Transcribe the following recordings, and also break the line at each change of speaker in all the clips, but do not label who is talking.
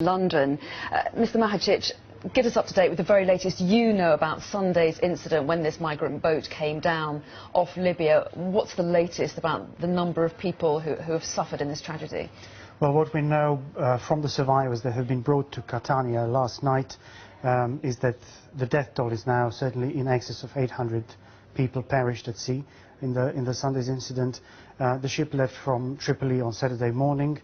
London. Mr. Mahecic, get us up to date with the very latest you know about Sunday's incident when this migrant boat came down off Libya. What's the latest about the number of people who have suffered in this tragedy?
Well, what we know from the survivors that have been brought to Catania last night is that the death toll is now certainly in excess of 800 people perished at sea in the Sunday's incident. The ship left from Tripoli on Saturday morning.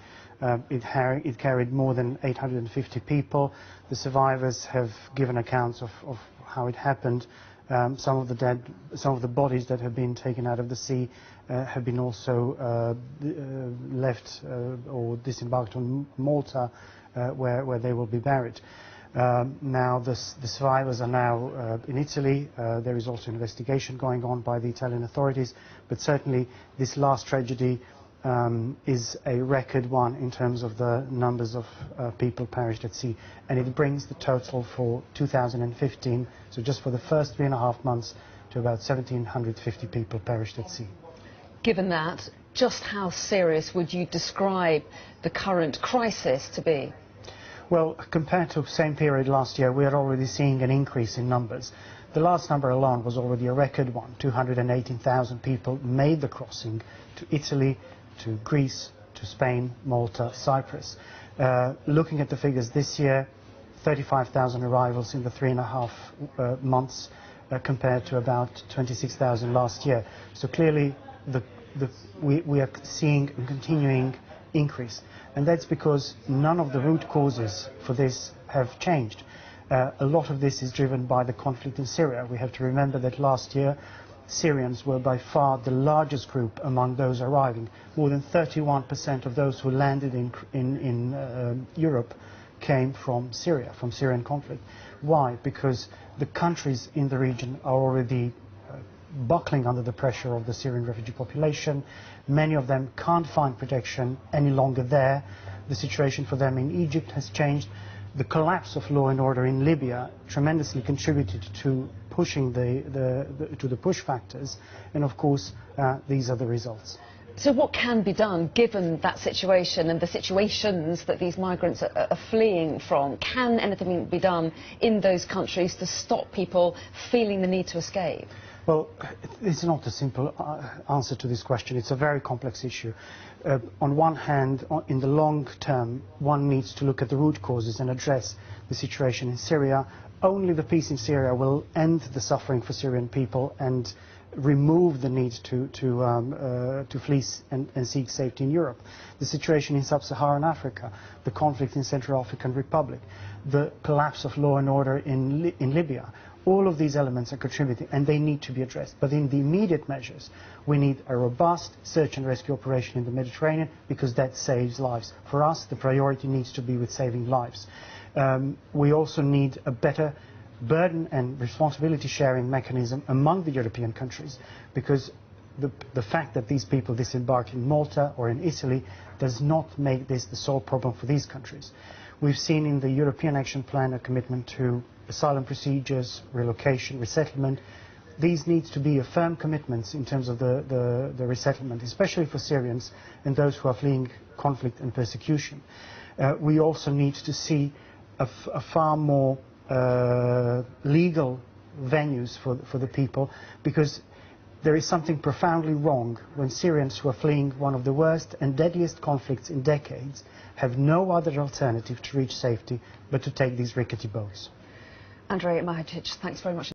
It carried more than 850 people. The survivors have given accounts of how it happened. Some of the bodies that have been taken out of the sea have been also left or disembarked on Malta, where they will be buried. Now the survivors are now in Italy. There is also an investigation going on by the Italian authorities, but certainly this last tragedy is a record one in terms of the numbers of people perished at sea, and it brings the total for 2015, so just for the first 3.5 months, to about 1,750 people perished at sea.
Given that, just how serious would you describe the current crisis to be?
Well, compared to the same period last year, we are already seeing an increase in numbers. The last number alone was already a record one. 218,000 people made the crossing to Italy, to Greece, to Spain, Malta, Cyprus. Looking at the figures this year, 35,000 arrivals in the 3.5 months compared to about 26,000 last year. So clearly we are seeing a continuing increase, and that's because none of the root causes for this have changed. A lot of this is driven by the conflict in Syria. We have to remember that last year Syrians were by far the largest group among those arriving. More than 31% of those who landed in Europe came from Syria, from Syrian conflict. Why? Because the countries in the region are already buckling under the pressure of the Syrian refugee population. Many of them can't find protection any longer there. The situation for them in Egypt has changed. The collapse of law and order in Libya tremendously contributed to pushing the push factors, and of course these are the results.
So what can be done given that situation and the situations that these migrants are fleeing from? Can anything be done in those countries to stop people feeling the need to escape?
Well, it's not a simple answer to this question. It's a very complex issue. On one hand, in the long term, one needs to look at the root causes and address the situation in Syria. Only the peace in Syria will end the suffering for Syrian people and remove the need to flee and seek safety in Europe. The situation in sub-Saharan Africa, the conflict in Central African Republic, the collapse of law and order in Libya, all of these elements are contributing, and they need to be addressed. But in the immediate measures, we need a robust search and rescue operation in the Mediterranean, because that saves lives. For us, the priority needs to be with saving lives. We also need a better burden and responsibility sharing mechanism among the European countries, because the fact that these people disembarked in Malta or in Italy does not make this the sole problem for these countries. We've seen in the European Action Plan a commitment to asylum procedures, relocation, resettlement. These need to be firm commitments in terms of the resettlement, especially for Syrians and those who are fleeing conflict and persecution. We also need to see a far more legal venues for the people, because there is something profoundly wrong when Syrians who are fleeing one of the worst and deadliest conflicts in decades have no other alternative to reach safety but to take these rickety boats.
Mahecic, thanks very much.